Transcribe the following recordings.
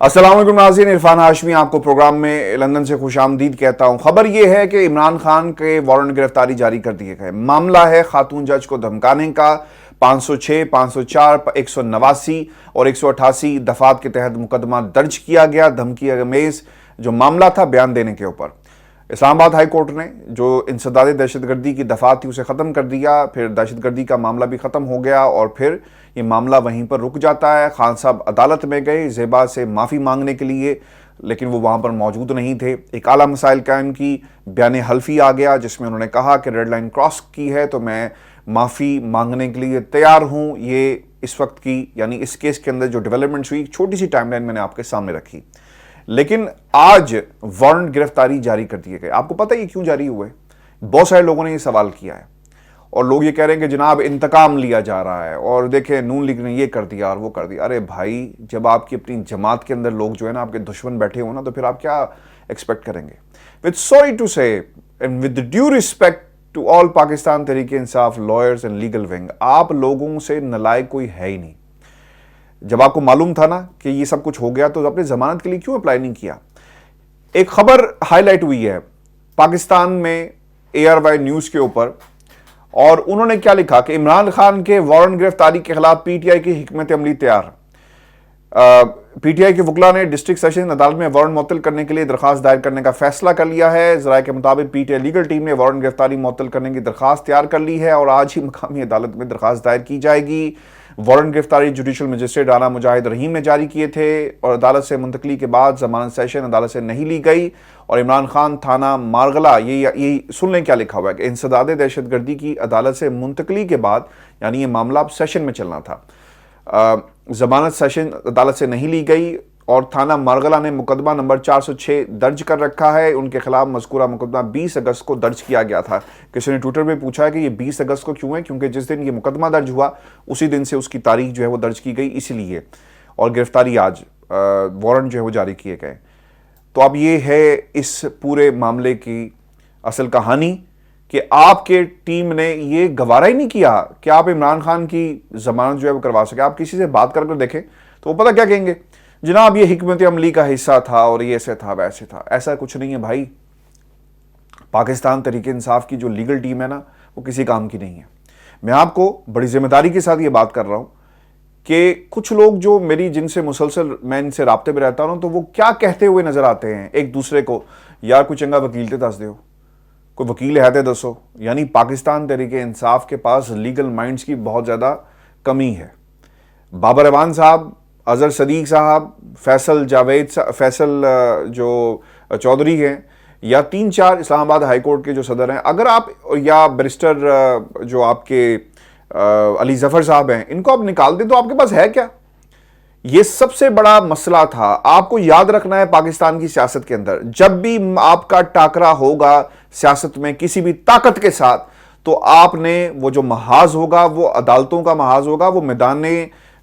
अस्सलाम वालेकुम नाज़रीन, इरफान हाशमी आपको प्रोग्राम में लंदन से खुश आमदीद कहता हूँ। खबर यह है कि इमरान खान के वारंट गिरफ्तारी जारी कर दिए गए। मामला है खातून जज को धमकाने का। 506, 504, 189 और 188 दफात के तहत मुकदमा दर्ज किया गया धमकी अमेज जो मामला था बयान देने के ऊपर। इस्लामाबाद हाई कोर्ट ने जो इंसदाद दहशतगर्दी की दफात थी उसे ख़त्म कर दिया, फिर दहशतगर्दी का मामला भी ख़त्म हो गया और फिर ये मामला वहीं पर रुक जाता है। खान साहब अदालत में गए ज़ेबा से माफ़ी मांगने के लिए, लेकिन वो वहाँ पर मौजूद नहीं थे। एक आला मसाइल कायम की, बयान हल्फी आ गया जिसमें उन्होंने कहा कि रेड लाइन क्रॉस की है तो मैं माफ़ी मांगने के लिए तैयार हूँ। ये इस वक्त की यानी इस केस के अंदर जो डेवलपमेंट्स हुई, छोटी सी टाइमलाइन मैंने आपके सामने रखी। लेकिन आज वारंट गिरफ्तारी जारी कर दिए गए। आपको पता है ये क्यों जारी हुए? बहुत सारे लोगों ने ये सवाल किया है और लोग ये कह रहे हैं कि जनाब इंतकाम लिया जा रहा है और देखें नून लीग ने ये कर दिया और वो कर दिया। अरे भाई, जब आपकी अपनी जमात के अंदर लोग जो है ना आपके दुश्मन बैठे हो ना, तो फिर आप क्या एक्सपेक्ट करेंगे? With sorry to say and with due respect to all Pakistan Tehreek Insaf lawyers and legal wing, आप लोगों से नालायक कोई है ही नहीं। जब आपको मालूम था ना कि ये सब कुछ हो गया तो अपने जमानत के लिए क्यों अप्लाई नहीं किया? एक खबर हाईलाइट हुई है पाकिस्तान में ARY न्यूज़ के ऊपर और उन्होंने क्या लिखा कि इमरान खान के वारंट गिरफ्तारी के खिलाफ PTI की हिकमत अमली तैयार। PTI के वकला ने डिस्ट्रिक्ट सेशन अदालत में वारंट मुअत्तल करने के लिए दरखास्त दायर करने का फैसला कर लिया है। ज़राए के मुताबिक PTI लीगल टीम ने वारंट गिरफ्तारी मुअत्तल करने की दरखास्त तैयार कर ली है और आज ही मकामी अदालत में दरखास्त दायर की जाएगी। वारंट गिरफ्तारी जुडिशल मजिस्ट्रेट राना मुजाहिद रहीम ने जारी किए थे और अदालत से मुंतकली के बाद जमानत सेशन अदालत से नहीं ली गई और इमरान खान थाना मारगला, ये सुन लें क्या लिखा हुआ है कि इंसदाद दहशतगर्दी की अदालत से मुंतकली के बाद, यानी ये मामला अब सेशन में चलना था, जमानत सेशन अदालत से नहीं ली गई और थाना मारगला ने मुकदमा नंबर 406 दर्ज कर रखा है। उनके खिलाफ मज़कूरा मुकदमा 20 अगस्त को दर्ज किया गया था। किसी ने ट्विटर में पूछा है कि ये 20 अगस्त को क्यों है? क्योंकि जिस दिन ये मुकदमा दर्ज हुआ उसी दिन से उसकी तारीख जो है वो दर्ज की गई, इसीलिए। और गिरफ्तारी आज, वारंट जो है वो जारी किए गए। तो अब ये है इस पूरे मामले की असल कहानी कि आपके टीम ने ये गवारा ही नहीं किया कि आप इमरान खान की जमानत जो है वो करवा सके। आप किसी से बात कर देखें तो वो पता क्या कहेंगे, जनाब ये हिकमत अमली का हिस्सा था और ये ऐसे था वैसे था। ऐसा कुछ नहीं है भाई। पाकिस्तान तहरीक इंसाफ की जो लीगल टीम है ना, वो किसी काम की नहीं है। मैं आपको बड़ी जिम्मेदारी के साथ ये बात कर रहा हूं कि कुछ लोग जो मेरी जिनसे मुसलसल मैं इनसे राब्ते में रहता हूं, तो वो क्या कहते हुए नजर आते हैं एक दूसरे को, यार कोई चंगा वकील ते दस दो, कोई वकील है ते दसो। यानी पाकिस्तान तहरीक इंसाफ के पास लीगल माइंड्स की बहुत ज़्यादा कमी है। बाबर अवान साहब, अजहर सदीक साहब, फैसल जावेद फैसल जो चौधरी हैं, या 3-4 इस्लामाबाद हाई कोर्ट के जो सदर हैं, अगर आप, या बैरिस्टर जो आपके अली जफर साहब हैं, इनको आप निकाल दें तो आपके पास है क्या? ये सबसे बड़ा मसला था। आपको याद रखना है पाकिस्तान की सियासत के अंदर, जब भी आपका टाकरा होगा सियासत में किसी भी ताकत के साथ, तो आपने वो जो महाज होगा वो अदालतों का महाज होगा, वो मैदान,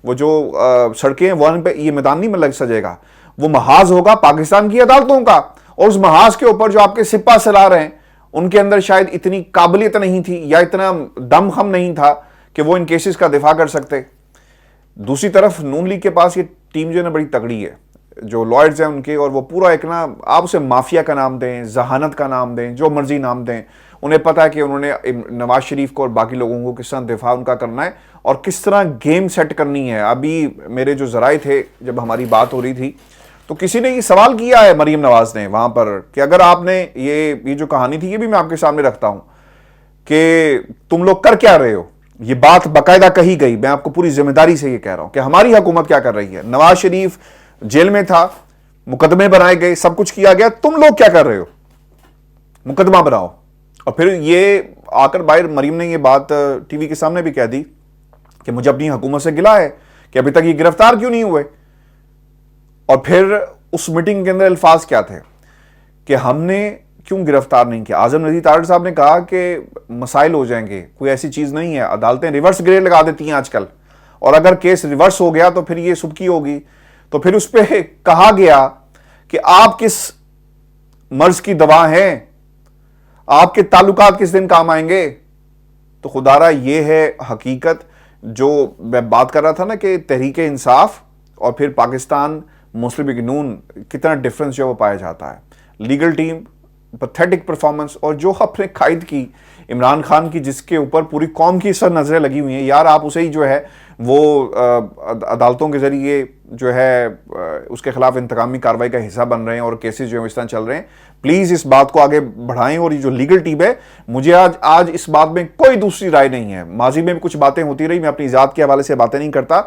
वो जो सड़कें वहां पे, ये मैदान नहीं में लग सजेगा, वो महाज होगा पाकिस्तान की अदालतों का। और उस महाज के ऊपर जो आपके सिपा सलार हैं, उनके अंदर शायद इतनी काबिलियत नहीं थी या इतना दमखम नहीं था कि वो इन केसेस का दिफा कर सकते। दूसरी तरफ नून लीग के पास ये टीम जो है ना बड़ी तगड़ी है, जो लॉयर्स हैं उनके, और वो पूरा एक ना, आप उसे माफिया का नाम दें, जहानत का नाम दें, जो मर्जी नाम दें, उन्हें पता है कि उन्होंने नवाज शरीफ को और बाकी लोगों को किस तरह दिफा उनका करना है और किस तरह गेम सेट करनी है। अभी मेरे जो जराए थे, जब हमारी बात हो रही थी, तो किसी ने ये सवाल किया है मरीम नवाज ने वहां पर कि अगर आपने ये जो कहानी थी, ये भी मैं आपके सामने रखता हूं कि तुम लोग कर क्या रहे हो। ये बात बाकायदा कही गई, मैं आपको पूरी जिम्मेदारी से ये कह रहा हूं कि हमारी हुकूमत क्या कर रही है। नवाज शरीफ जेल में था, मुकदमे बनाए गए, सब कुछ किया गया, तुम लोग क्या कर रहे हो? मुकदमा बनाओ। और फिर ये आकर बाहर मरीम ने ये बात टीवी के सामने भी कह दी कि मुझे अपनी हुकूमत से गिला है कि अभी तक ये गिरफ्तार क्यों नहीं हुए। और फिर उस मीटिंग के अंदर अल्फाज क्या थे कि हमने क्यों गिरफ्तार नहीं किया। आजम नजीर तारड़ साहब ने कहा कि मसाइल हो जाएंगे, कोई ऐसी चीज नहीं है, अदालतें रिवर्स ग्रेड लगा देती हैं आजकल, और अगर केस रिवर्स हो गया तो फिर ये सुबकी होगी। तो फिर उस पर कहा गया कि आप किस मर्ज की दवा हैं, आपके ताल्लुकात किस दिन काम आएंगे। तो खुदारा ये है हकीकत जो मैं बात कर रहा था ना कि तहरीक इंसाफ और फिर पाकिस्तान मुस्लिम लीग नून कितना डिफरेंस जो है वो पाया जाता है। लीगल टीम पैथेटिक परफॉर्मेंस, और जो अपने कायद की इमरान खान की, जिसके ऊपर पूरी कौम की सर नजरें लगी हुई हैं, यार आप उसे ही जो है वो अदालतों के जरिए जो है उसके खिलाफ इंतकामी कार्रवाई का हिस्सा बन रहे हैं और केसेस जो है इस तरह चल रहे हैं। प्लीज इस बात को आगे बढ़ाएं। और ये जो लीगल टीम है, मुझे आज इस बात में कोई दूसरी राय नहीं है। माजी में भी कुछ बातें होती रही, मैं अपनी जात के हवाले से बातें नहीं करता।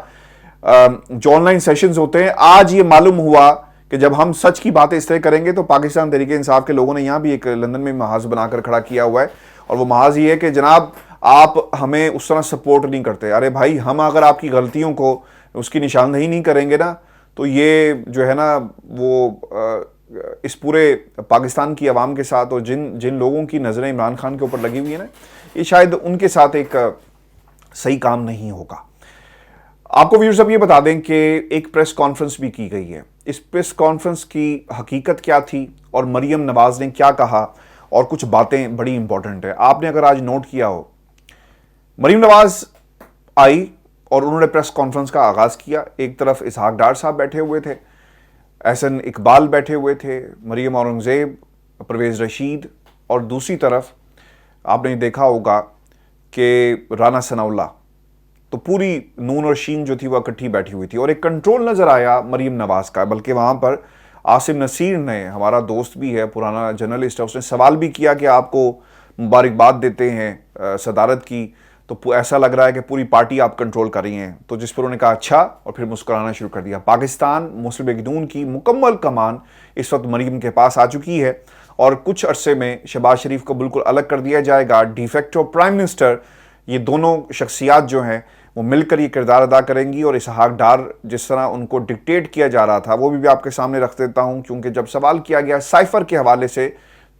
जो ऑनलाइन सेशंस होते हैं, आज ये मालूम हुआ कि जब हम सच की बातें इस तरह करेंगे तो पाकिस्तान तहरीक इंसाफ के लोगों ने यहां भी एक लंदन में महाज बनाकर खड़ा किया हुआ है, और वो महाज ये है कि जनाब आप हमें उस तरह सपोर्ट नहीं करते। अरे भाई, हम अगर आपकी गलतियों को उसकी निशानदही नहीं करेंगे ना, तो ये जो है ना वो इस पूरे पाकिस्तान की आवाम के साथ, और जिन लोगों की नज़रें इमरान खान के ऊपर लगी हुई है ना, ये शायद उनके साथ एक सही काम नहीं होगा। आपको व्यूअर्स अब ये बता दें कि एक प्रेस कॉन्फ्रेंस भी की गई है। इस प्रेस कॉन्फ्रेंस की हकीकत क्या थी और मरियम नवाज ने क्या कहा, और कुछ बातें बड़ी इंपॉर्टेंट है। आपने अगर आज नोट किया हो, मरियम नवाज आई और उन्होंने प्रेस कॉन्फ्रेंस का आगाज किया। एक तरफ इसहाक डार साहब बैठे हुए थे, एहसन इकबाल बैठे हुए थे, मरियम औरंगजेब, परवेज रशीद, और दूसरी तरफ आपने देखा होगा कि राना सनाउल्लाह। तो पूरी नून और शीन जो थी वह इकट्ठी बैठी हुई थी, और एक कंट्रोल नजर आया मरियम नवाज का। बल्कि वहां पर आसिम नसीर ने, हमारा दोस्त भी है, पुराना जर्नलिस्ट है, उसने सवाल भी किया कि आपको मुबारकबाद देते हैं सदारत की, तो ऐसा लग रहा है कि पूरी पार्टी आप कंट्रोल कर रही हैं। तो जिस पर उन्होंने कहा अच्छा, और फिर मुस्कुराना शुरू कर दिया। पाकिस्तान मुस्लिम लीग नून की मुकम्मल कमान इस वक्त मरियम के पास आ चुकी है, और कुछ अरसे में शहबाज शरीफ को बिल्कुल अलग कर दिया जाएगा। डिफेक्टो प्राइम मिनिस्टर, ये दोनों शख्सियात जो हैं वो मिलकर ये किरदार अदा करेंगी। और इसहाक डार जिस तरह उनको डिक्टेट किया जा रहा था, वो भी आपके सामने रख देता हूं, क्योंकि जब सवाल किया गया साइफर के हवाले से,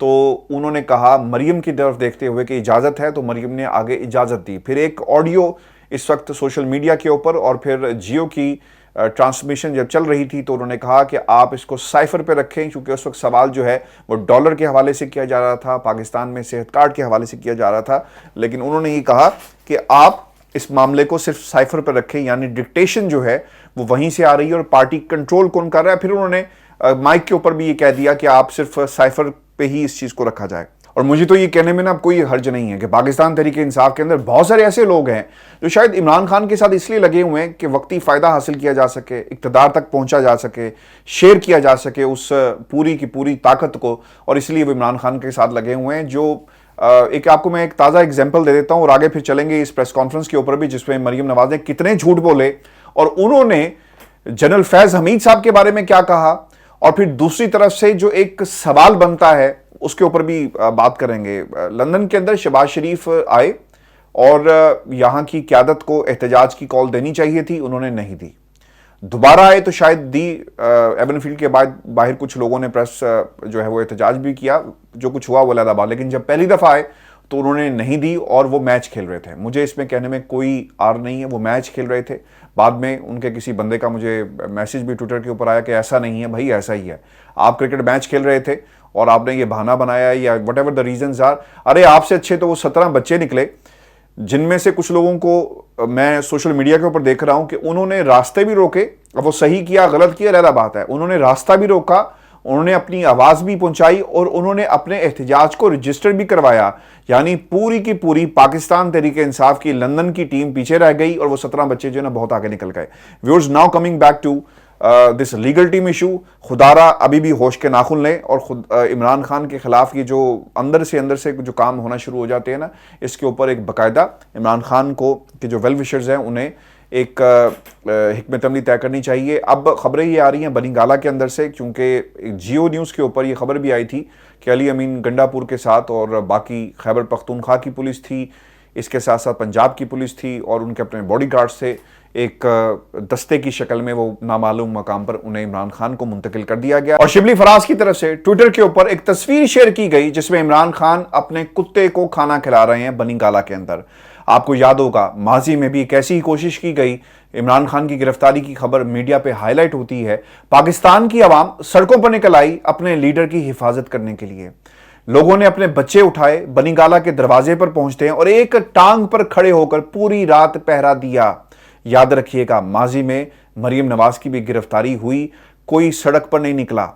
तो उन्होंने कहा मरियम की तरफ देखते हुए कि इजाज़त है, तो मरियम ने आगे इजाज़त दी। फिर एक ऑडियो इस वक्त सोशल मीडिया के ऊपर, और फिर जियो की ट्रांसमिशन जब चल रही थी, तो उन्होंने कहा कि आप इसको साइफर पे रखें, क्योंकि उस वक्त सवाल जो है वो डॉलर के हवाले से किया जा रहा था, पाकिस्तान में सेहत कार्ड के हवाले से किया जा रहा था। लेकिन उन्होंने ये कहा कि आप इस मामले को सिर्फ साइफर पर रखें, यानी डिक्टेशन जो है वो वहीं से आ रही है और पार्टी कंट्रोल कौन कर रहा है। फिर उन्होंने माइक के ऊपर भी ये कह दिया कि आप सिर्फ साइफर पे ही इस चीज को रखा जाए। और मुझे तो ये कहने में ना कोई हर्ज नहीं है कि पाकिस्तान तहरीक इंसाफ के अंदर बहुत सारे ऐसे लोग हैं जो शायद इमरान खान के साथ इसलिए लगे हुए हैं कि वक्ती फायदा हासिल किया जा सके, इक्तदार तक पहुंचा जा सके, शेयर किया जा सके उस पूरी की पूरी ताकत को, और इसलिए वो इमरान खान के साथ लगे हुए हैं। जो एक आपको मैं एक ताज़ा एग्जाम्पल दे देता हूं, और आगे फिर चलेंगे इस प्रेस कॉन्फ्रेंस के ऊपर भी, जिसमें मरियम नवाज ने कितने झूठ बोले, और उन्होंने जनरल फैज हमीद साहब के बारे में क्या कहा, और फिर दूसरी तरफ से जो एक सवाल बनता है उसके ऊपर भी बात करेंगे। लंदन के अंदर शहबाज शरीफ आए और यहाँ की क़यादत को एहतजाज की कॉल देनी चाहिए थी, उन्होंने नहीं दी। दोबारा आए तो शायद दी, एवनफील्ड के बाद बाहर कुछ लोगों ने प्रेस जो है वो एहतजाज भी किया, जो कुछ हुआ वो अलग बात। लेकिन जब पहली दफ़ा आए तो उन्होंने नहीं दी, और वो मैच खेल रहे थे। मुझे इसमें कहने में कोई आर नहीं है, वो मैच खेल रहे थे। बाद में उनके किसी बंदे का मुझे मैसेज भी ट्विटर के ऊपर आया कि ऐसा नहीं है भाई, ऐसा ही है, आप क्रिकेट मैच खेल रहे थे और आपने ये बहाना बनाया, या whatever the reasons are. अरे आपसे अच्छे तो वो 17 बच्चे निकले, जिनमें से कुछ लोगों को मैं सोशल मीडिया के ऊपर देख रहा हूं कि उन्होंने रास्ते भी रोके। अब वो सही किया गलत किया अलग बात है, उन्होंने रास्ता भी रोका, उन्होंने अपनी आवाज भी पहुंचाई, और उन्होंने अपने एहतजाज को रजिस्टर भी करवाया। यानी पूरी की पूरी पाकिस्तान तहरीक इंसाफ की लंदन की टीम पीछे रह गई, और वो 17 बच्चे जो है ना बहुत आगे निकल गए। Viewers, now coming back to this legal team issue, खुदारा अभी भी होश के नाखुन लें, और खुद इमरान खान के खिलाफ ये जो अंदर से जो काम होना शुरू हो जाते हैं ना, इसके ऊपर एक बाकायदा इमरान खान को के जो वेल विशर्स हैं उन्हें एक हिकमत अमली तय करनी चाहिए। अब खबरें ये आ रही हैं बनिंगाला के अंदर से, क्योंकि जियो न्यूज़ के ऊपर ये खबर भी आई थी कि अली अमीन गंडापुर के साथ, और बाकी खैबर पख्तूनख्वा की पुलिस थी, इसके साथ साथ पंजाब की पुलिस थी, और उनके अपने बॉडीगार्ड्स थे। एक दस्ते की शक्ल में वो नामालूम मकाम पर उन्हें इमरान खान को मुंतकिल कर दिया गया। और शिबली फराज की तरफ से ट्विटर के ऊपर एक तस्वीर शेयर की गई जिसमें इमरान खान अपने कुत्ते को खाना खिला रहे हैं बनिंगाला के अंदर। आपको याद होगा माजी में भी एक ऐसी ही कोशिश की गई, इमरान खान की गिरफ्तारी की खबर मीडिया पे हाईलाइट होती है, पाकिस्तान की आवाम सड़कों पर निकल आई अपने लीडर की हिफाजत करने के लिए। लोगों ने अपने बच्चे उठाए, बनिंगाला के दरवाजे पर पहुंचते हैं और एक टांग पर खड़े होकर पूरी रात पहरा दिया। याद रखिएगा, माजी में मरियम नवाज की भी गिरफ्तारी हुई, कोई सड़क पर नहीं निकला।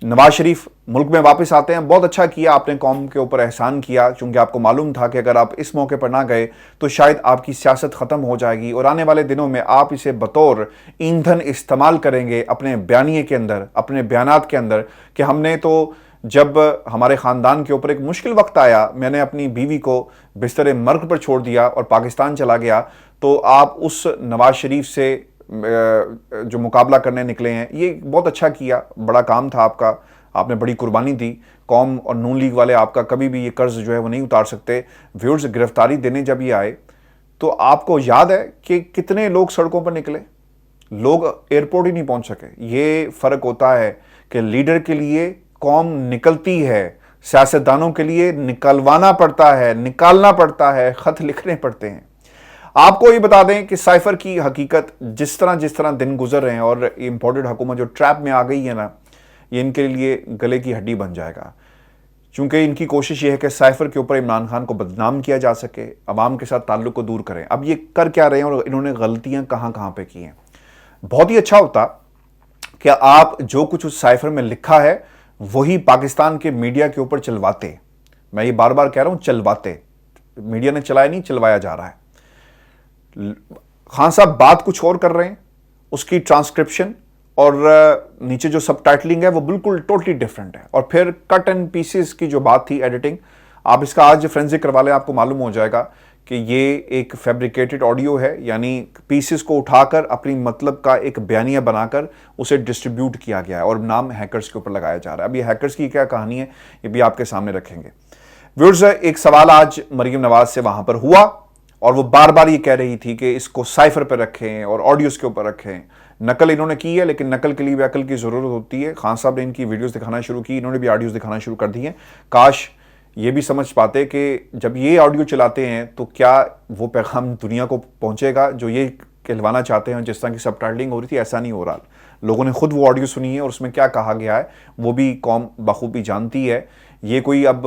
नवाज शरीफ मुल्क में वापस आते हैं, बहुत अच्छा किया, आपने कौम के ऊपर एहसान किया, क्योंकि आपको मालूम था कि अगर आप इस मौके पर ना गए तो शायद आपकी सियासत ख़त्म हो जाएगी और आने वाले दिनों में आप इसे बतौर ईंधन इस्तेमाल करेंगे अपने बयानिए के अंदर, अपने बयानात के अंदर, कि हमने तो जब हमारे ख़ानदान के ऊपर एक मुश्किल वक्त आया, मैंने अपनी बीवी को बिस्तर मर्ग पर छोड़ दिया और पाकिस्तान चला गया, तो आप उस नवाज शरीफ से जो मुकाबला करने निकले हैं, ये बहुत अच्छा किया, बड़ा काम था आपका, आपने बड़ी कुर्बानी दी। कौम और नून लीग वाले आपका कभी भी ये कर्ज जो है वो नहीं उतार सकते। व्यूअर्स, गिरफ्तारी देने जब ये आए तो आपको याद है कि कितने लोग सड़कों पर निकले, लोग एयरपोर्ट ही नहीं पहुंच सके। ये फ़र्क होता है कि लीडर के लिए कौम निकलती है, सियासतदानों के लिए निकलवाना पड़ता है, निकालना पड़ता है, ख़त लिखने पड़ते हैं। आपको ये बता दें कि साइफर की हकीकत जिस तरह दिन गुजर रहे हैं और इम्पोर्टेड हुकूमत जो ट्रैप में आ गई है ना, ये इनके लिए गले की हड्डी बन जाएगा, क्योंकि इनकी कोशिश ये है कि साइफर के ऊपर इमरान खान को बदनाम किया जा सके, अवाम के साथ ताल्लुक को दूर करें। अब ये कर क्या रहे हैं और इन्होंने गलतियां कहां कहां पे की हैं। बहुत ही अच्छा होता कि आप जो कुछ उस साइफर में लिखा है वही पाकिस्तान के मीडिया के ऊपर चलवाते। मैं ये बार बार कह रहा हूं, चलवाते। मीडिया ने चलाया नहीं, चलवाया जा रहा है। खान साहब बात कुछ और कर रहे हैं, उसकी ट्रांसक्रिप्शन और नीचे जो सबटाइटलिंग है वो बिल्कुल टोटली डिफरेंट है। और फिर कट एंड पीसेस की जो बात थी, एडिटिंग, आप इसका आज फोरेंसिक करवा लें, आपको मालूम हो जाएगा कि ये एक फैब्रिकेटेड ऑडियो है, यानी पीसेस को उठाकर अपनी मतलब का एक बयानिया बनाकर उसे डिस्ट्रीब्यूट किया गया है और नाम हैकर्स के ऊपर लगाया जा रहा है। अब ये हैकर्स की क्या कहानी है ये भी आपके सामने रखेंगे। व्यूअर्स, एक सवाल आज मरीम नवाज से वहां पर हुआ और वो बार बार ये कह रही थी कि इसको साइफर पर रखें और ऑडियोज के ऊपर रखें। नकल इन्होंने की है, लेकिन नकल के लिए भी अकल की ज़रूरत होती है। खान साहब ने इनकी वीडियोस दिखाना शुरू की, इन्होंने भी ऑडियोज दिखाना शुरू कर दी हैं। काश ये भी समझ पाते कि जब ये ऑडियो चलाते हैं तो क्या वो पैगाम दुनिया को पहुंचेगा जो ये कहलवाना चाहते हैं। जिस तरह की सबटाइटलिंग हो रही थी, ऐसा नहीं हो रहा। लोगों ने खुद वो ऑडियो सुनी है और उसमें क्या कहा गया है वो भी कौम बखूबी जानती है। ये कोई अब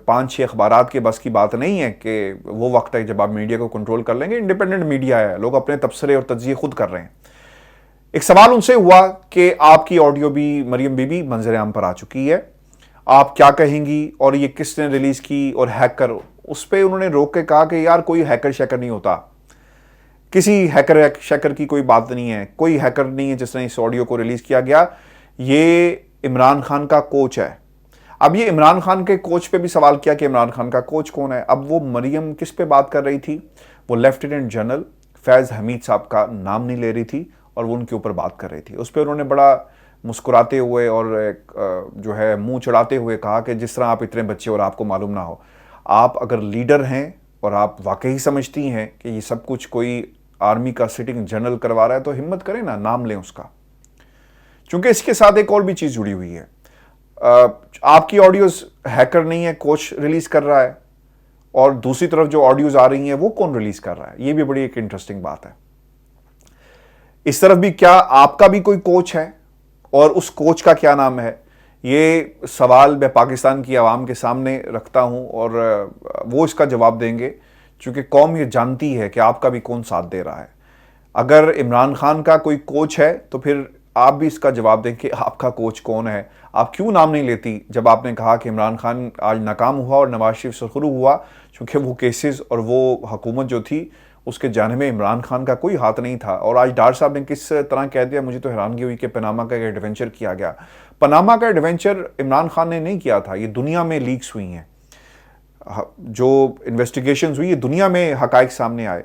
5-6 अखबारात के बस की बात नहीं है कि वो वक्त है जब आप मीडिया को कंट्रोल कर लेंगे। इंडिपेंडेंट मीडिया है, लोग अपने तबसरे और तज्जिए खुद कर रहे हैं। एक सवाल उनसे हुआ कि आपकी ऑडियो भी मरियम बीबी मंजर आम पर आ चुकी है, आप क्या कहेंगी और ये किसने रिलीज की और हैकर, उस पर उन्होंने रोक के कहा कि यार कोई हैकर शैकर नहीं होता, किसी हैकर शैकर की कोई बात नहीं है, कोई हैकर नहीं है जिसने इस ऑडियो को रिलीज किया गया, ये इमरान खान का कोच है। अब ये इमरान खान के कोच पे भी सवाल किया कि इमरान खान का कोच कौन है। अब वो मरियम किस पे बात कर रही थी, वो लेफ्टिनेंट जनरल फैज़ हमीद साहब का नाम नहीं ले रही थी और वो उनके ऊपर बात कर रही थी। उस पर उन्होंने बड़ा मुस्कुराते हुए और जो है मुंह चढ़ाते हुए कहा कि जिस तरह आप इतने बच्चे और आपको मालूम ना हो, आप अगर लीडर हैं और आप वाकई समझती हैं कि ये सब कुछ कोई आर्मी का सिटिंग जनरल करवा रहा है तो हिम्मत करें ना, नाम लें उसका। क्योंकि इसके साथ एक और भी चीज़ जुड़ी हुई है। आपकी ऑडियोज हैकर नहीं है, कोच रिलीज कर रहा है, और दूसरी तरफ जो ऑडियोज आ रही हैं वो कौन रिलीज कर रहा है, ये भी बड़ी एक इंटरेस्टिंग बात है। इस तरफ भी क्या आपका भी कोई कोच है और उस कोच का क्या नाम है, ये सवाल मैं पाकिस्तान की आवाम के सामने रखता हूं और वो इसका जवाब देंगे, क्योंकि कौम ये जानती है कि आपका भी कौन साथ दे रहा है। अगर इमरान खान का कोई कोच है तो फिर आप भी इसका जवाब दें कि आपका कोच कौन है। आप क्यों नाम नहीं लेती जब आपने कहा कि इमरान खान आज नाकाम हुआ और नवाज शरीफ सरखुरू हुआ, क्योंकि वो केसेस और वो हुकूमत जो थी उसके जाने में इमरान खान का कोई हाथ नहीं था। और आज डार साहब ने किस तरह कह दिया, मुझे तो हैरानगी हुई कि पनामा का एक एडवेंचर किया गया। पनामा का एडवेंचर इमरान खान ने नहीं किया था, ये दुनिया में लीक्स हुई हैं, जो इन्वेस्टिगेशंस हुई, ये दुनिया में हकाइक सामने आए।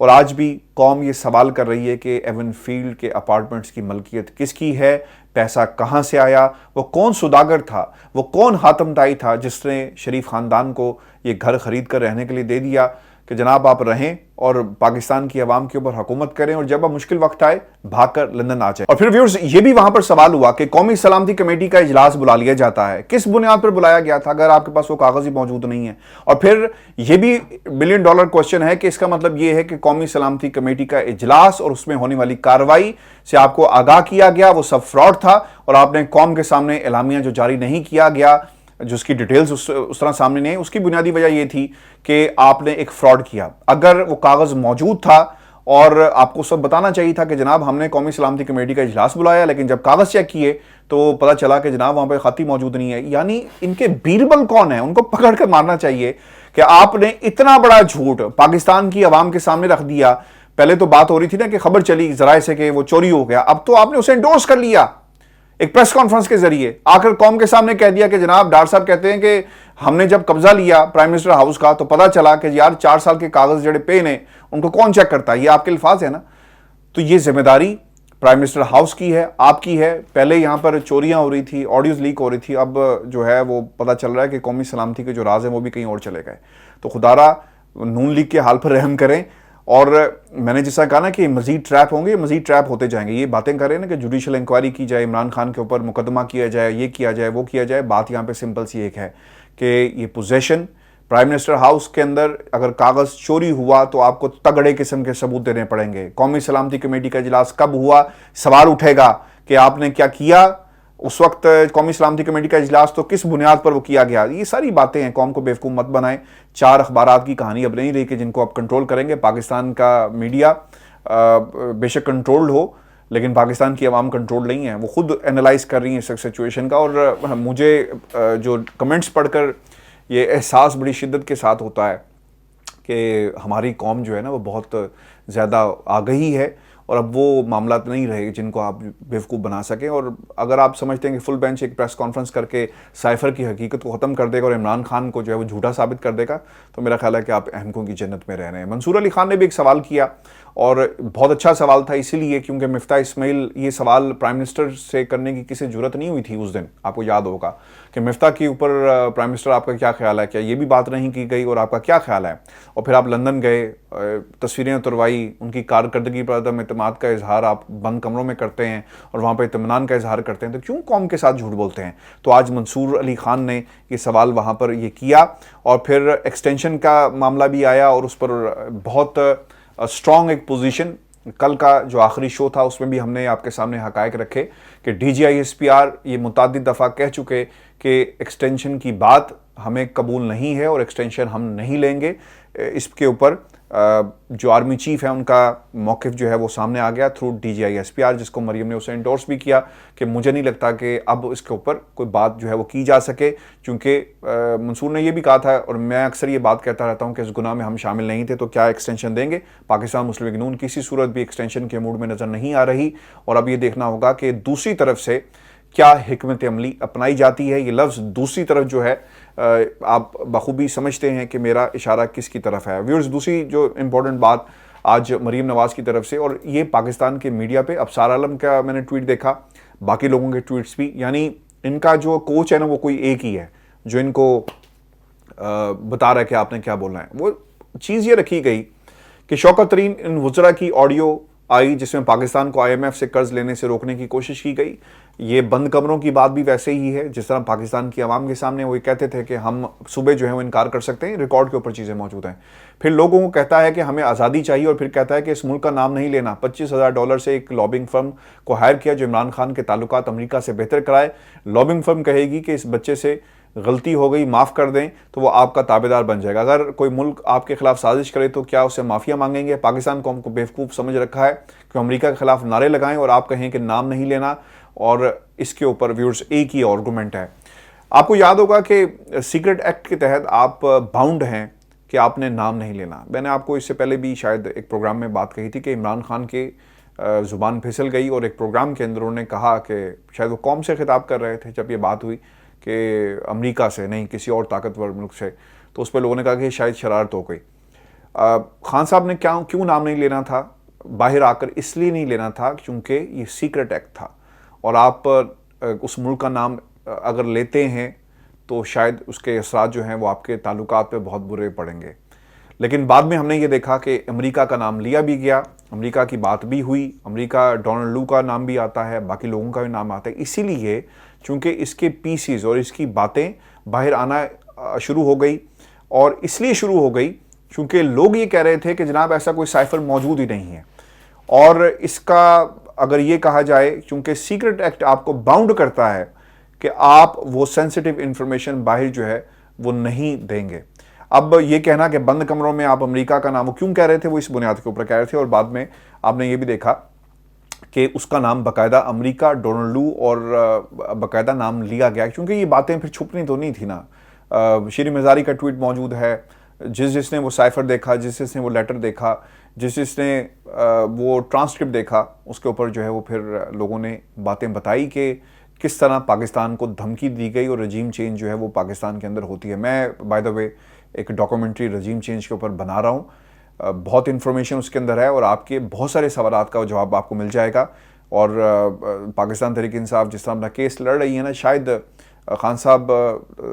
और आज भी कौम ये सवाल कर रही है कि एवन फील्ड के अपार्टमेंट्स की मलकियत किसकी है, पैसा कहाँ से आया, वो कौन सौदागर था, वो कौन हातमताई था जिसने शरीफ ख़ानदान को ये घर ख़रीद कर रहने के लिए दे दिया कि जनाब आप रहें और पाकिस्तान की आवाम के ऊपर हुकूमत करें, और जब अब मुश्किल वक्त आए भागकर लंदन आ जाए। और फिर व्यूअर्स, ये भी वहां पर सवाल हुआ कि कौमी सलामती कमेटी का इजलास बुला लिया जाता है, किस बुनियाद पर बुलाया गया था अगर आपके पास वो कागज ही मौजूद नहीं है। और फिर ये भी $1 बिलियन क्वेश्चन है कि इसका मतलब ये है कि कौमी सलामती कमेटी का इजलास और उसमें होने वाली कार्रवाई से आपको आगाह किया गया, वो सब फ्रॉड था और आपने कौम के सामने एलामिया जो जारी नहीं किया गया, जिसकी डिटेल्स उस तरह सामने नहीं है, उसकी बुनियादी वजह यह थी कि आपने एक फ्रॉड किया। अगर वो कागज मौजूद था اور آپ کو سب بتانا چاہیے تھا کہ جناب ہم نے قومی سلامتی کمیٹی کا اجلاس بلایا، لیکن جب کاغذ چیک کیے تو پتہ چلا کہ جناب وہاں پہ خط ہی موجود نہیں ہے. یعنی ان کے بیربل کون ہیں؟ ان کو پکڑ کر مارنا چاہیے کہ آپ نے اتنا بڑا جھوٹ پاکستان کی عوام کے سامنے رکھ دیا. پہلے تو بات ہو رہی تھی نا کہ خبر چلی ذرائع سے کہ وہ چوری ہو گیا، اب تو آپ نے اسے انڈورس کر لیا ایک پریس کانفرنس کے ذریعے، آ کر قوم کے سامنے کہہ دیا کہ جناب ڈاکٹر صاحب کہتے ہیں کہ ہم نے جب قبضہ لیا پرائم منسٹر ہاؤس کا تو پتا چلا کہ یار 4 سال کے کاغذ جڑے پے نے ان کو کون چیک کرتا ہے. یہ آپ کے الفاظ ہیں نا. تو یہ ذمہ داری پرائم منسٹر ہاؤس کی ہے، آپ کی ہے. پہلے یہاں پر چوریاں ہو رہی تھی، آڈیوز لیک ہو رہی تھی، اب جو ہے وہ پتا چل رہا ہے کہ قومی سلامتی کے جو راز ہیں وہ بھی کہیں اور چلے گئے. تو خدارا نون لیگ کے حال پر رحم کریں. اور میں نے جس طرح کہا نا کہ مزید ٹریپ ہوں گے، مزید ٹریپ ہوتے جائیں گے. یہ باتیں کریں نا کہ جوڈیشل انکوائری کی جائے، عمران خان کے اوپر مقدمہ کیا جائے، یہ کیا جائے، وہ کیا جائے. بات یہاں پہ سمپل سی ایک ہے کہ یہ پوزیشن پرائم منسٹر ہاؤس کے اندر اگر کاغذ چوری ہوا تو آپ کو تگڑے قسم کے ثبوت دینے پڑیں گے. قومی سلامتی کمیٹی کا اجلاس کب ہوا؟ سوال اٹھے گا کہ آپ نے کیا کیا اس وقت. قومی سلامتی کمیٹی کا اجلاس تو کس بنیاد پر وہ کیا گیا؟ یہ ساری باتیں ہیں. قوم کو بیوقوف مت بنائیں. 4 اخبارات کی کہانی اب نہیں رہی کہ جن کو آپ کنٹرول کریں گے. پاکستان کا میڈیا بے شک کنٹرولڈ ہو لیکن پاکستان کی عوام کنٹرول نہیں ہے. وہ خود انالائز کر رہی ہیں اس سچویشن کا. اور مجھے جو کمنٹس پڑھ کر یہ احساس بڑی شدت کے ساتھ ہوتا ہے کہ ہماری قوم جو ہے نا وہ بہت زیادہ آگہی ہے اور اب وہ معاملات نہیں رہے جن کو آپ بیوقوف بنا سکیں. اور اگر آپ سمجھتے ہیں کہ فل بینچ ایک پریس کانفرنس کر کے سائفر کی حقیقت کو ختم کر دے گا اور عمران خان کو جو ہے وہ جھوٹا ثابت کر دے گا تو میرا خیال ہے کہ آپ احمقوں کی جنت میں رہ رہے ہیں. منصور علی خان نے بھی ایک سوال کیا اور بہت اچھا سوال تھا اسی لیے کیونکہ مفتاح اسماعیل یہ سوال پرائم منسٹر سے کرنے کی کسی ضرورت نہیں ہوئی تھی اس دن. آپ کو یاد ہوگا کہ مفتاح کے اوپر پرائم منسٹر آپ کا کیا خیال ہے، کیا یہ بھی بات نہیں کی گئی اور آپ کا کیا خیال ہے. اور پھر آپ لندن گئے، تصویریں اتروائی، ان کی کارکردگی پر عدم اعتماد کا اظہار آپ بند کمروں میں کرتے ہیں اور وہاں پہ اطمینان کا اظہار کرتے ہیں، تو کیوں قوم کے ساتھ جھوٹ بولتے ہیں؟ تو آج منصور علی خان نے یہ سوال وہاں پر یہ کیا اور پھر ایکسٹینشن کا معاملہ بھی آیا اور اس پر بہت اسٹرانگ ایک پوزیشن. کل کا جو آخری شو تھا اس میں بھی ہم نے آپ کے سامنے حقائق رکھے کہ D G I S P R یہ متعدد دفعہ کہہ چکے کہ ایکسٹینشن کی بات ہمیں قبول نہیں ہے اور ایکسٹینشن ہم نہیں لیں گے. اس کے اوپر جو آرمی چیف ہیں ان کا موقف جو ہے وہ سامنے آ گیا through D G I S P R, جس کو مریم نے اسے انڈورس بھی کیا کہ مجھے نہیں لگتا کہ اب اس کے اوپر کوئی بات جو ہے وہ کی جا سکے. چونکہ منصور نے یہ بھی کہا تھا اور میں اکثر یہ بات کہتا رہتا ہوں کہ اس گناہ میں ہم شامل نہیں تھے تو کیا ایکسٹینشن دیں گے. پاکستان مسلم لیگ نون کسی صورت بھی ایکسٹینشن کے موڈ میں نظر نہیں آ رہی اور اب یہ دیکھنا ہوگا کہ دوسری طرف سے کیا حکمت عملی اپنائی جاتی ہے. یہ لفظ دوسری طرف جو ہے آپ بخوبی سمجھتے ہیں کہ میرا اشارہ کس کی طرف ہے. ویورز دوسری جو امپورٹنٹ بات آج مریم نواز کی طرف سے، اور یہ پاکستان کے میڈیا پہ ابصار عالم کا میں نے ٹویٹ دیکھا، باقی لوگوں کے ٹویٹس بھی، یعنی ان کا جو کوچ ہے نا وہ کوئی ایک ہی ہے جو ان کو بتا رہا ہے کہ آپ نے کیا بولنا ہے. وہ چیز یہ رکھی گئی کہ شوکت ترین ان وزراء کی آڈیو آئی جس میں پاکستان کو آئی ایم ایف سے قرض لینے سے روکنے کی کوشش کی گئی. یہ بند کمروں کی بات بھی ویسے ہی ہے جس طرح پاکستان کی عوام کے سامنے وہ کہتے تھے کہ ہم صوبے جو ہیں وہ انکار کر سکتے ہیں، ریکارڈ کے اوپر چیزیں موجود ہیں. پھر لوگوں کو کہتا ہے کہ ہمیں آزادی چاہیے اور پھر کہتا ہے کہ اس ملک کا نام نہیں لینا. $25,000 سے ایک لابنگ فرم کو ہائر کیا جو عمران خان کے تعلقات امریکہ سے بہتر کرائے. لابنگ فرم کہے گی کہ اس بچے سے غلطی ہو گئی معاف کر دیں تو وہ آپ کا تابعدار بن جائے گا. اگر کوئی ملک آپ کے خلاف سازش کرے تو کیا اسے معافیا مانگیں گے؟ پاکستان قوم کو بیوقوف سمجھ رکھا ہے کہ امریکہ کے خلاف نعرے لگائیں اور آپ کہیں کہ نام نہیں لینا. اور اس کے اوپر ویورز ایک ہی آرگومنٹ ہے. آپ کو یاد ہوگا کہ سیکرٹ ایکٹ کے تحت آپ باؤنڈ ہیں کہ آپ نے نام نہیں لینا. میں نے آپ کو اس سے پہلے بھی شاید ایک پروگرام میں بات کہی تھی کہ عمران خان کے زبان پھسل گئی اور ایک پروگرام کے اندر انہوں نے کہا کہ شاید وہ قوم سے خطاب کر رہے تھے جب یہ بات ہوئی کہ امریکہ سے نہیں کسی اور طاقتور ملک سے، تو اس پہ لوگوں نے کہا کہ شاید شرارت ہو گئی. خان صاحب نے کیوں نام نہیں لینا تھا باہر آ کر؟ اس لیے نہیں لینا تھا کیونکہ یہ سیکرٹ ایکٹ تھا اور آپ اس ملک کا نام اگر لیتے ہیں تو شاید اس کے اثرات جو ہیں وہ آپ کے تعلقات پہ بہت برے پڑیں گے. لیکن بعد میں ہم نے یہ دیکھا کہ امریکہ کا نام لیا بھی گیا، امریکہ کی بات بھی ہوئی، امریکہ ڈونلڈ لو کا نام بھی آتا ہے، باقی لوگوں کا بھی نام آتا ہے. اسی لیے چونکہ اس کے پیسز اور اس کی باتیں باہر آنا شروع ہو گئی، اور اس لیے شروع ہو گئی چونکہ لوگ یہ کہہ رہے تھے کہ جناب ایسا کوئی سائفر موجود ہی نہیں ہے. اور اس کا اگر یہ کہا جائے چونکہ سیکرٹ ایکٹ آپ کو باؤنڈ کرتا ہے کہ آپ وہ سینسٹیو انفارمیشن باہر جو ہے وہ نہیں دیں گے. اب یہ کہنا کہ بند کمروں میں آپ امریکہ کا نام وہ کیوں کہہ رہے تھے، وہ اس بنیاد کے اوپر کہہ رہے تھے، اور بعد میں آپ نے یہ بھی دیکھا کہ اس کا نام باقاعدہ امریکہ ڈونلڈ لو اور باقاعدہ نام لیا گیا، کیونکہ یہ باتیں پھر چھپنی تو نہیں تھی نا۔ شیریں مزاری کا ٹویٹ موجود ہے، جس نے وہ سائفر دیکھا، جس نے وہ لیٹر دیکھا، جس نے وہ ٹرانسکرپٹ دیکھا، اس کے اوپر جو ہے وہ پھر لوگوں نے باتیں بتائی کہ کس طرح پاکستان کو دھمکی دی گئی اور رجیم چینج جو ہے وہ پاکستان کے اندر ہوتی ہے۔ میں بائی دا وے ایک ڈاکومنٹری رجیم چینج کے اوپر بنا رہا ہوں، بہت انفارمیشن اس کے اندر ہے، اور آپ کے بہت سارے سوالات کا جواب آپ کو مل جائے گا۔ اور پاکستان تحریک انصاف جس طرح اپنا کیس لڑ رہی ہے نا، شاید خان صاحب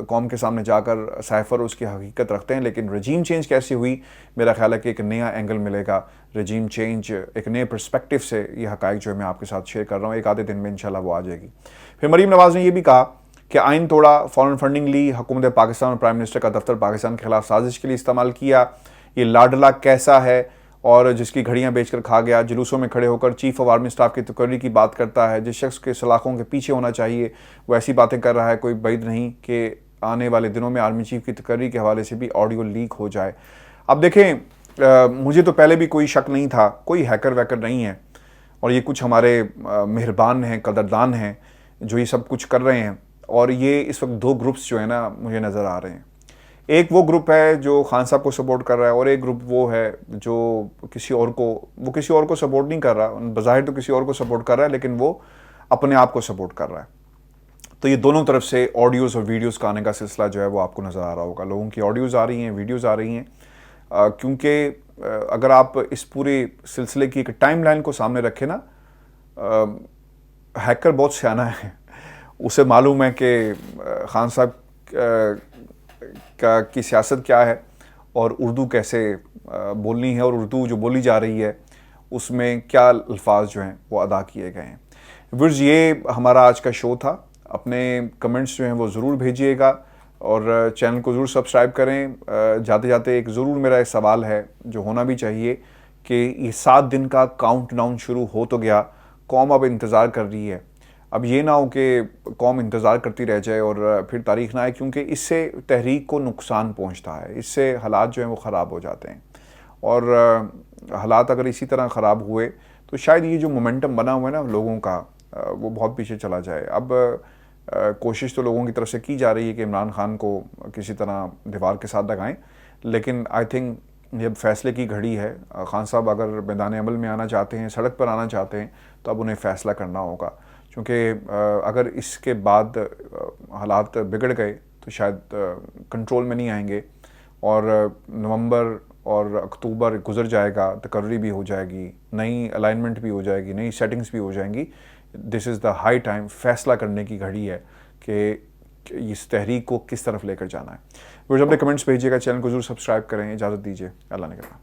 قوم کے سامنے جا کر سائفر اس کی حقیقت رکھتے ہیں، لیکن رجیم چینج کیسی ہوئی، میرا خیال ہے کہ ایک نیا اینگل ملے گا رجیم چینج، ایک نئے پرسپیکٹیو سے یہ حقائق جو ہے میں آپ کے ساتھ شیئر کر رہا ہوں، ایک آدھے دن میں انشاءاللہ وہ آ جائے گی۔ پھر مریم نواز نے یہ بھی کہا کہ آئین توڑا، فارن فنڈنگ لی، حکومت پاکستان اور پرائم منسٹر کا دفتر پاکستان کے خلاف سازش کے لیے استعمال کیا، یہ لاڈلا کیسا ہے اور جس کی گھڑیاں بیچ کر کھا گیا، جلوسوں میں کھڑے ہو کر چیف آف آرمی اسٹاف کی تقرری کی بات کرتا ہے، جس شخص کے سلاخوں کے پیچھے ہونا چاہیے وہ ایسی باتیں کر رہا ہے، کوئی بعید نہیں کہ آنے والے دنوں میں آرمی چیف کی تقرری کے حوالے سے بھی آڈیو لیک ہو جائے۔ اب دیکھیں، مجھے تو پہلے بھی کوئی شک نہیں تھا، کوئی ہیکر ویکر نہیں ہے، اور یہ کچھ ہمارے مہربان ہیں، قدردان ہیں جو یہ سب کچھ کر رہے ہیں، اور یہ اس وقت دو گروپس جو ہیں نا مجھے نظر آ رہے ہیں۔ ایک وہ گروپ ہے جو خان صاحب کو سپورٹ کر رہا ہے، اور ایک گروپ وہ ہے جو کسی اور کو سپورٹ نہیں کر رہا، بظاہر تو کسی اور کو سپورٹ کر رہا ہے لیکن وہ اپنے آپ کو سپورٹ کر رہا ہے۔ تو یہ دونوں طرف سے آڈیوز اور ویڈیوز کا آنے کا سلسلہ جو ہے وہ آپ کو نظر آ رہا ہوگا، لوگوں کی آڈیوز آ رہی ہیں، ویڈیوز آ رہی ہیں، کیونکہ اگر آپ اس پورے سلسلے کی ایک ٹائم لائن کو سامنے رکھیں نا، ہیکر بہت سیانہ ہے، اسے معلوم ہے کہ خان صاحب کی سیاست کیا ہے اور اردو کیسے بولنی ہے، اور اردو جو بولی جا رہی ہے اس میں کیا الفاظ جو ہیں وہ ادا کیے گئے ہیں۔ ویورز، یہ ہمارا آج کا شو تھا، اپنے کمنٹس جو ہیں وہ ضرور بھیجیے گا اور چینل کو ضرور سبسکرائب کریں۔ جاتے جاتے ایک ضرور میرا ایک سوال ہے جو ہونا بھی چاہیے کہ یہ 7 دن کا کاؤنٹ ڈاؤن شروع ہو تو گیا، قوم اب انتظار کر رہی ہے، اب یہ نہ ہو کہ قوم انتظار کرتی رہ جائے اور پھر تاریخ نہ آئے، کیونکہ اس سے تحریک کو نقصان پہنچتا ہے، اس سے حالات جو ہیں وہ خراب ہو جاتے ہیں، اور حالات اگر اسی طرح خراب ہوئے تو شاید یہ جو مومنٹم بنا ہوا ہے نا لوگوں کا، وہ بہت پیچھے چلا جائے۔ اب کوشش تو لوگوں کی طرف سے کی جا رہی ہے کہ عمران خان کو کسی طرح دیوار کے ساتھ لگائیں، لیکن آئی تھنک یہ اب فیصلے کی گھڑی ہے۔ خان صاحب اگر میدان عمل میں آنا چاہتے ہیں، سڑک پر آنا چاہتے ہیں، تو اب انہیں فیصلہ کرنا ہوگا، کیونکہ اگر اس کے بعد حالات بگڑ گئے تو شاید کنٹرول میں نہیں آئیں گے، اور نومبر اور اکتوبر گزر جائے گا، تقرری بھی ہو جائے گی، نئی الائنمنٹ بھی ہو جائے گی، نئی سیٹنگز بھی ہو جائیں گی۔ دس از دا ہائی ٹائم، فیصلہ کرنے کی گھڑی ہے کہ اس تحریک کو کس طرف لے کر جانا ہے۔ وہ اپنے کمنٹس بھیجیے گا، چینل کو ضرور سبسکرائب کریں، اجازت دیجیے، اللہ نگہبان۔